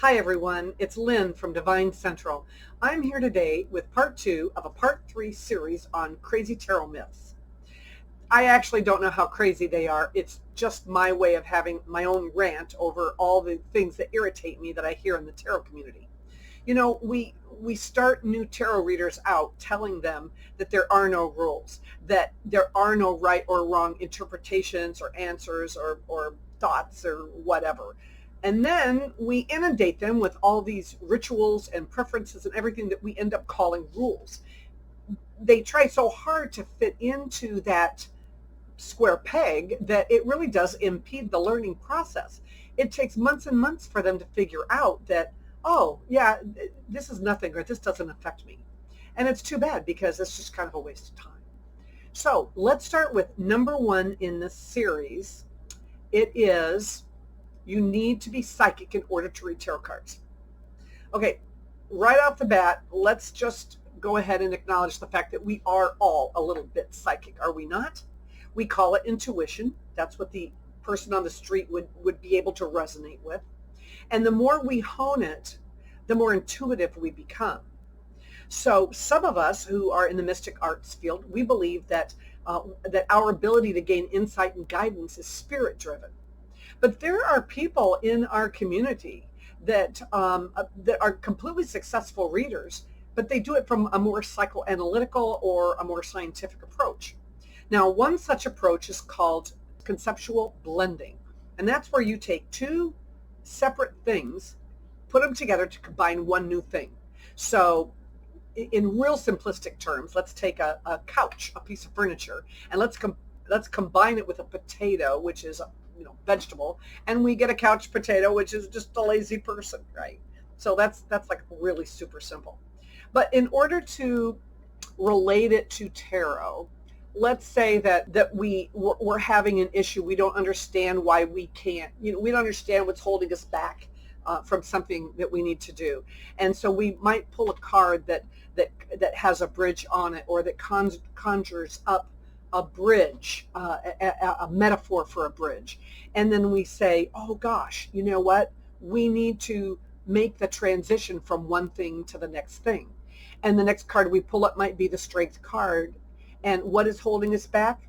Hi everyone, it's Lynn from AskDevineCentral. I'm here today with part 2 of a part 3 series on crazy tarot myths. I actually don't know how crazy they are. It's just my way of having my own rant over all the things that irritate me that I hear in the tarot community. You know, we start new tarot readers out telling them that there are no rules, that there are no right or wrong interpretations or answers or thoughts or whatever. And then we inundate them with all these rituals and preferences and everything that we end up calling rules. They try so hard to fit into that square peg that it really does impede the learning process. It takes months and months for them to figure out that, oh, yeah, this is nothing or this doesn't affect me. And it's too bad because it's just kind of a waste of time. So let's start with number 1 in this series. It is you need to be psychic in order to read tarot cards. Okay, right off the bat, let's just go ahead and acknowledge the fact that we are all a little bit psychic, are we not? We call it intuition. That's what the person on the street would be able to resonate with. And the more we hone it, the more intuitive we become. So some of us who are in the mystic arts field, we believe that our ability to gain insight and guidance is spirit driven. But there are people in our community that are completely successful readers, but they do it from a more psychoanalytical or a more scientific approach. Now, one such approach is called conceptual blending, and that's where you take two separate things, put them together to combine one new thing. So in real simplistic terms, let's take a couch, a piece of furniture, and let's combine it with a potato, which is vegetable, and we get a couch potato, which is just a lazy person, right? So that's like really super simple. But in order to relate it to tarot, let's say that we're having an issue. We don't understand why we can't, we don't understand what's holding us back from something that we need to do. And so we might pull a card that has a bridge on it, or that conjures up a bridge, a metaphor for a bridge. And then we say, oh gosh, you know what? We need to make the transition from one thing to the next thing. And the next card we pull up might be the strength card. And what is holding us back?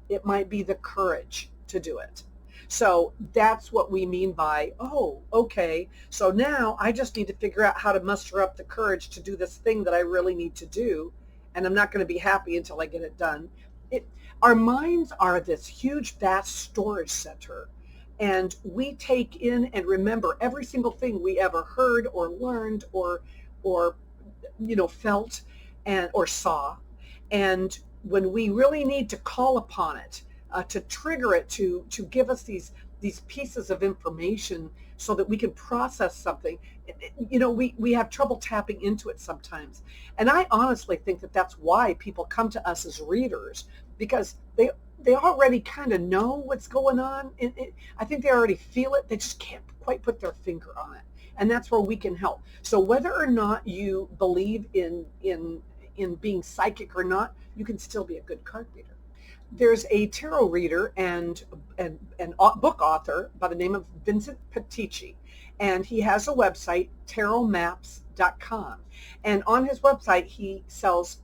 It might be the courage to do it. So that's what we mean by, oh, okay, so now I just need to figure out how to muster up the courage to do this thing that I really need to do. And I'm not going to be happy until I get it done. Our minds are this huge, vast storage center, and we take in and remember every single thing we ever heard or learned or felt or saw. And when we really need to call upon it, to trigger it, to give us these pieces of information so that we can process something, we have trouble tapping into it sometimes. And I honestly think that that's why people come to us as readers, because they already kind of know what's going on. I think they already feel it. They just can't quite put their finger on it. And that's where we can help. So whether or not you believe in being psychic or not, you can still be a good card reader. There's a tarot reader and book author by the name of Vincent Petici, and he has a website, tarotmaps.com. And on his website, he sells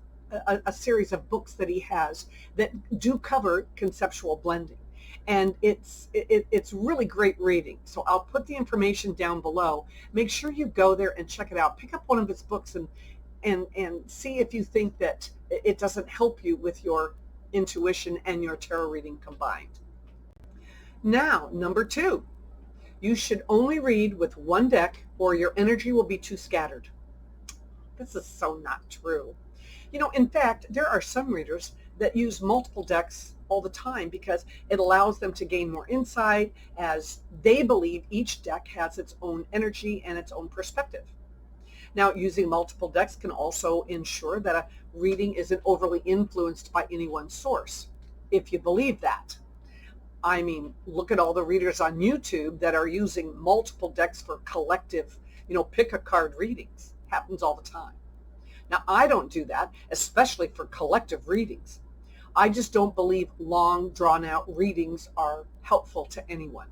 a series of books that he has that do cover conceptual blending. And it's really great reading. So I'll put the information down below. Make sure you go there and check it out. Pick up one of his books and see if you think that it doesn't help you with your intuition and your tarot reading combined. Now, number 2, you should only read with one deck or your energy will be too scattered. This is so not true. In fact, there are some readers that use multiple decks all the time because it allows them to gain more insight, as they believe each deck has its own energy and its own perspective. Now, using multiple decks can also ensure that a reading isn't overly influenced by any one source, if you believe that. I mean, look at all the readers on YouTube that are using multiple decks for collective, pick a card readings. Happens all the time. Now, I don't do that, especially for collective readings. I just don't believe long, drawn-out readings are helpful to anyone.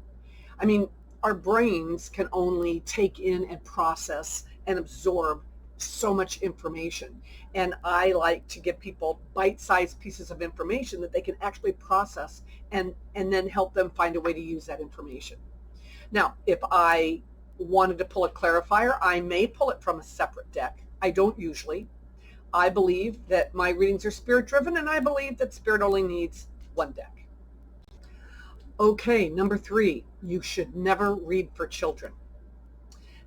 I mean, our brains can only take in and process and absorb so much information. And I like to give people bite-sized pieces of information that they can actually process and then help them find a way to use that information. Now, if I wanted to pull a clarifier, I may pull it from a separate deck. I don't usually. I believe that my readings are spirit-driven, and I believe that spirit only needs one deck. Okay, number 3, you should never read for children.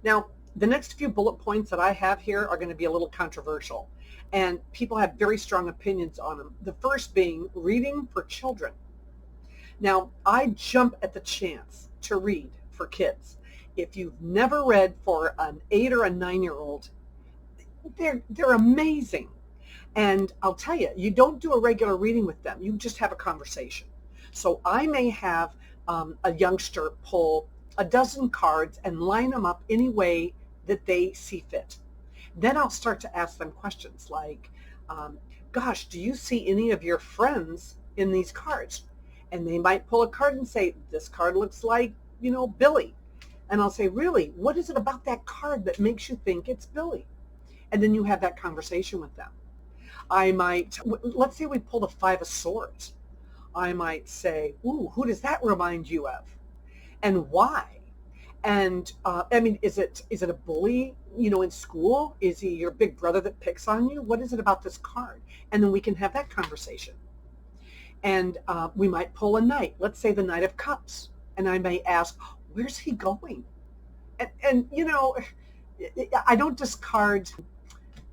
Now, the next few bullet points that I have here are going to be a little controversial, and people have very strong opinions on them. The first being reading for children. Now, I jump at the chance to read for kids. If you've never read for an 8 or a 9-year-old, they're amazing. And I'll tell you, you don't do a regular reading with them. You just have a conversation. So I may have a youngster pull a dozen cards and line them up any way that they see fit. Then I'll start to ask them questions like, gosh, do you see any of your friends in these cards? And they might pull a card and say, this card looks like, Billy. And I'll say, really, what is it about that card that makes you think it's Billy? And then you have that conversation with them. Let's say we pulled a 5 of Swords. I might say, ooh, who does that remind you of? And why? And is it a bully, in school? Is he your big brother that picks on you? What is it about this card? And then we can have that conversation. And we might pull a knight. Let's say the Knight of Cups. And I may ask, where's he going? And I don't discard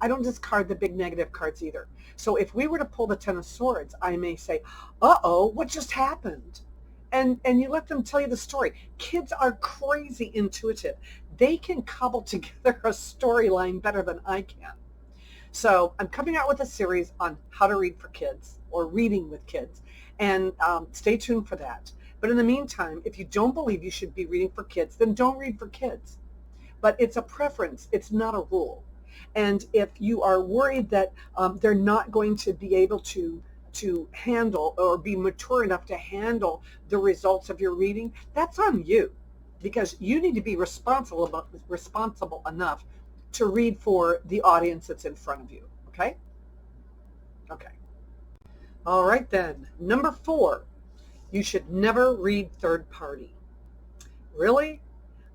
the big negative cards either. So if we were to pull the 10 of Swords, I may say, uh-oh, what just happened? And you let them tell you the story. Kids are crazy intuitive. They can cobble together a storyline better than I can. So I'm coming out with a series on how to read for kids or reading with kids. And stay tuned for that. But in the meantime, if you don't believe you should be reading for kids, then don't read for kids. But it's a preference. It's not a rule. And if you are worried that they're not going to be able to handle or be mature enough to handle the results of your reading, that's on you, because you need to be responsible enough to read for the audience that's in front of you. Okay? Okay. All right then. Number 4, you should never read third party. Really?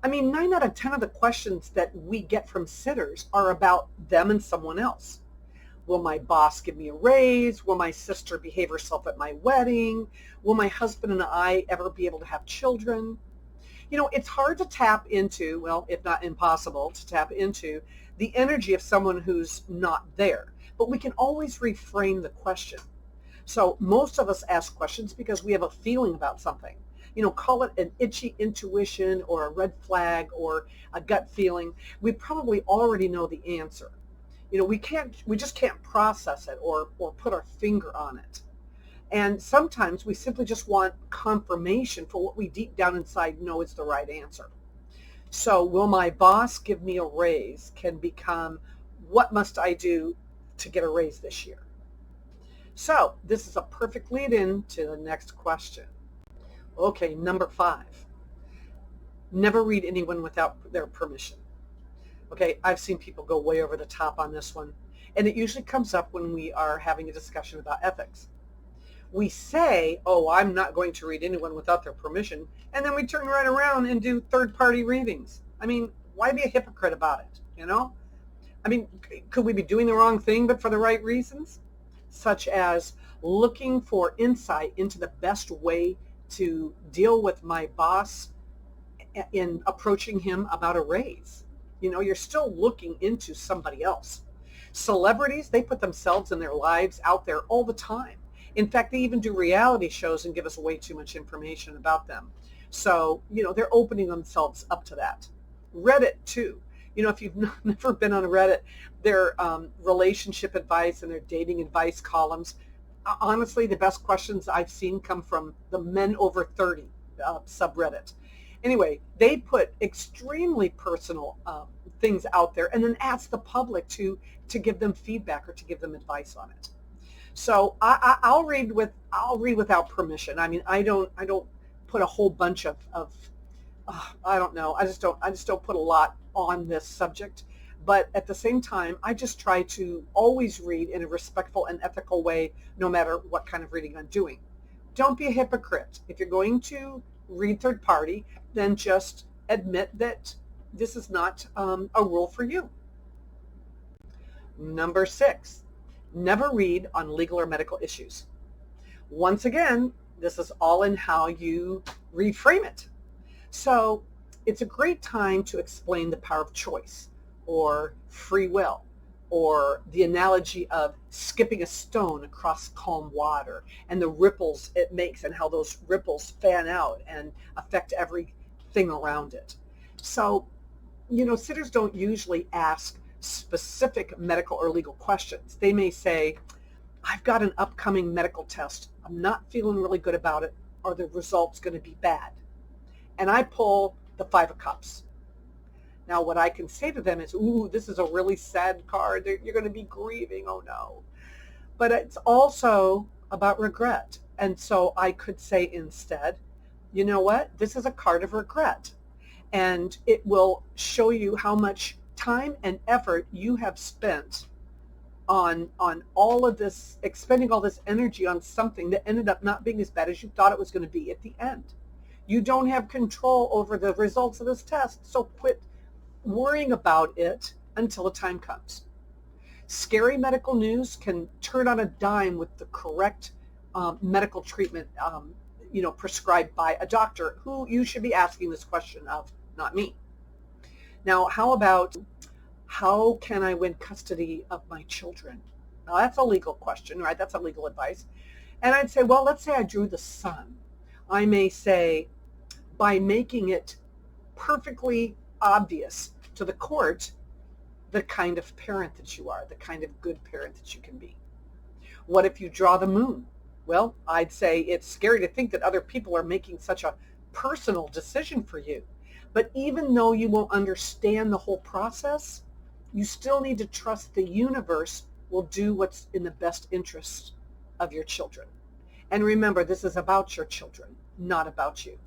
9 out of 10 of the questions that we get from sitters are about them and someone else. Will my boss give me a raise? Will my sister behave herself at my wedding? Will my husband and I ever be able to have children? It's hard to tap into, well, if not impossible, to tap into the energy of someone who's not there. But we can always reframe the question. So most of us ask questions because we have a feeling about something. Call it an itchy intuition or a red flag or a gut feeling. We probably already know the answer. We just can't process it or put our finger on it. And sometimes we simply just want confirmation for what we deep down inside know is the right answer. So will my boss give me a raise can become, what must I do to get a raise this year? So this is a perfect lead in to the next question. Okay, number 5. Never read anyone without their permission. Okay, I've seen people go way over the top on this one, and it usually comes up when we are having a discussion about ethics. We say, oh, I'm not going to read anyone without their permission, and then we turn right around and do third-party readings. Why be a hypocrite about it, could we be doing the wrong thing but for the right reasons? Such as looking for insight into the best way to deal with my boss in approaching him about a raise. You're still looking into somebody else. Celebrities, they put themselves and their lives out there all the time. In fact, they even do reality shows and give us way too much information about them. So, they're opening themselves up to that. Reddit, too. If you've never been on Reddit, their relationship advice and their dating advice columns, honestly, the best questions I've seen come from the men over 30 subreddit. Anyway, they put extremely personal things out there and then ask the public to give them feedback or to give them advice on it. So I'll read without permission. I don't put a whole bunch of I don't know. I just don't put a lot on this subject. But at the same time, I just try to always read in a respectful and ethical way, no matter what kind of reading I'm doing. Don't be a hypocrite. If you're going to read third party, then just admit that this is not a rule for you. Number 6, never read on legal or medical issues. Once again, this is all in how you reframe it. So it's a great time to explain the power of choice or free will, or the analogy of skipping a stone across calm water and the ripples it makes and how those ripples fan out and affect everything around it. So, sitters don't usually ask specific medical or legal questions. They may say, I've got an upcoming medical test. I'm not feeling really good about it. Are the results going to be bad? And I pull the 5 of Cups. Now, what I can say to them is, ooh, this is a really sad card. You're going to be grieving. Oh, no. But it's also about regret. And so I could say instead, you know what? This is a card of regret. And it will show you how much time and effort you have spent on all of this, expending all this energy on something that ended up not being as bad as you thought it was going to be at the end. You don't have control over the results of this test, so quit worrying about it until the time comes. Scary medical news can turn on a dime with the correct medical treatment, prescribed by a doctor who you should be asking this question of, not me. Now, how about, how can I win custody of my children? Now, that's a legal question, right? That's a legal advice. And I'd say, well, let's say I drew the sun. I may say, by making it perfectly obvious to the court the kind of parent that you are, the kind of good parent that you can be. What if you draw the moon? Well, I'd say it's scary to think that other people are making such a personal decision for you. But even though you won't understand the whole process, you still need to trust the universe will do what's in the best interest of your children. And remember, this is about your children, not about you.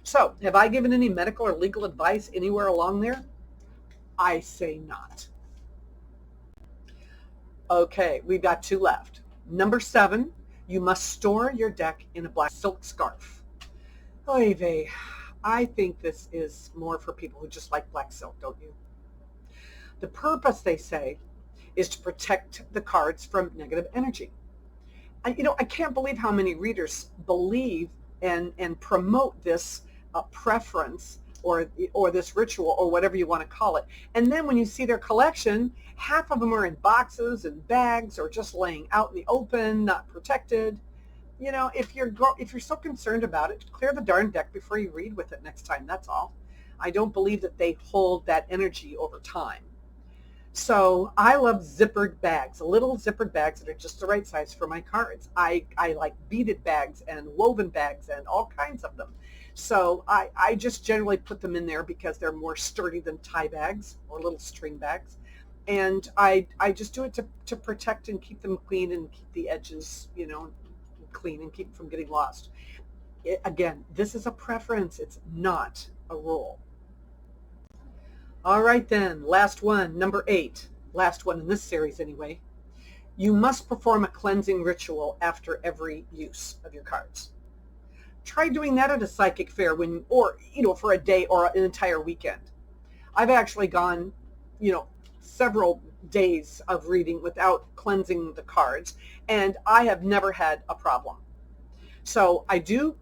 So, have I given any medical or legal advice anywhere along there? I say not. Okay, we've got 2 left. Number 7, you must store your deck in a black silk scarf. Oy vey, I think this is more for people who just like black silk, don't you? The purpose, they say, is to protect the cards from negative energy. And, I can't believe how many readers believe and promote this preference or this ritual or whatever you want to call it. And then when you see their collection, half of them are in boxes and bags or just laying out in the open, not protected. If you're so concerned about it, clear the darn deck before you read with it next time. That's all. I don't believe that they hold that energy over time. So I love zippered bags, little zippered bags that are just the right size for my cards. I like beaded bags and woven bags and all kinds of them. So I just generally put them in there because they're more sturdy than tie bags or little string bags. And I just do it to protect and keep them clean and keep the edges, clean and keep them from getting lost. Again, this is a preference. It's not a rule. All right then, last one, number 8, last one in this series anyway. You must perform a cleansing ritual after every use of your cards. Try doing that at a psychic fair for a day or an entire weekend. I've actually gone, several days of reading without cleansing the cards, and I have never had a problem. So I do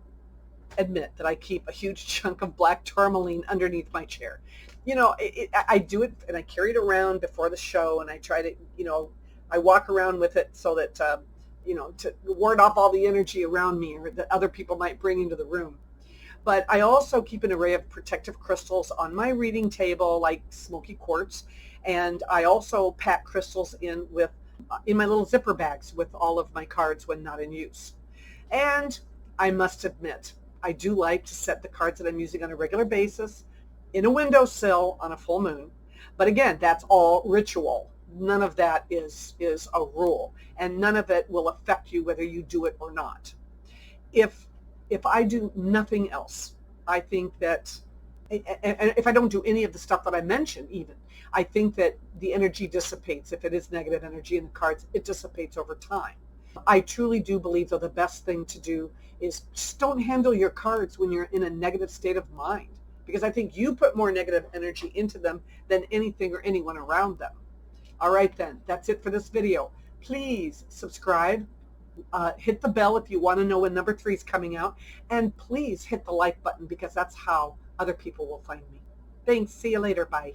admit that I keep a huge chunk of black tourmaline underneath my chair. I do it and I carry it around before the show, and I try to, I walk around with it so that, to ward off all the energy around me or that other people might bring into the room. But I also keep an array of protective crystals on my reading table, like smoky quartz, and I also pack crystals in my little zipper bags with all of my cards when not in use. And I must admit, I do like to set the cards that I'm using on a regular basis in a windowsill on a full moon. But again, that's all ritual. None of that is a rule, and none of it will affect you whether you do it or not. If I do nothing else, I think that, and if I don't do any of the stuff that I mentioned even, I think that the energy dissipates. If it is negative energy in the cards, it dissipates over time. I truly do believe, though, the best thing to do is just don't handle your cards when you're in a negative state of mind, because I think you put more negative energy into them than anything or anyone around them. All right, then. That's it for this video. Please subscribe. Hit the bell if you want to know when number 3 is coming out. And please hit the like button, because that's how other people will find me. Thanks. See you later. Bye.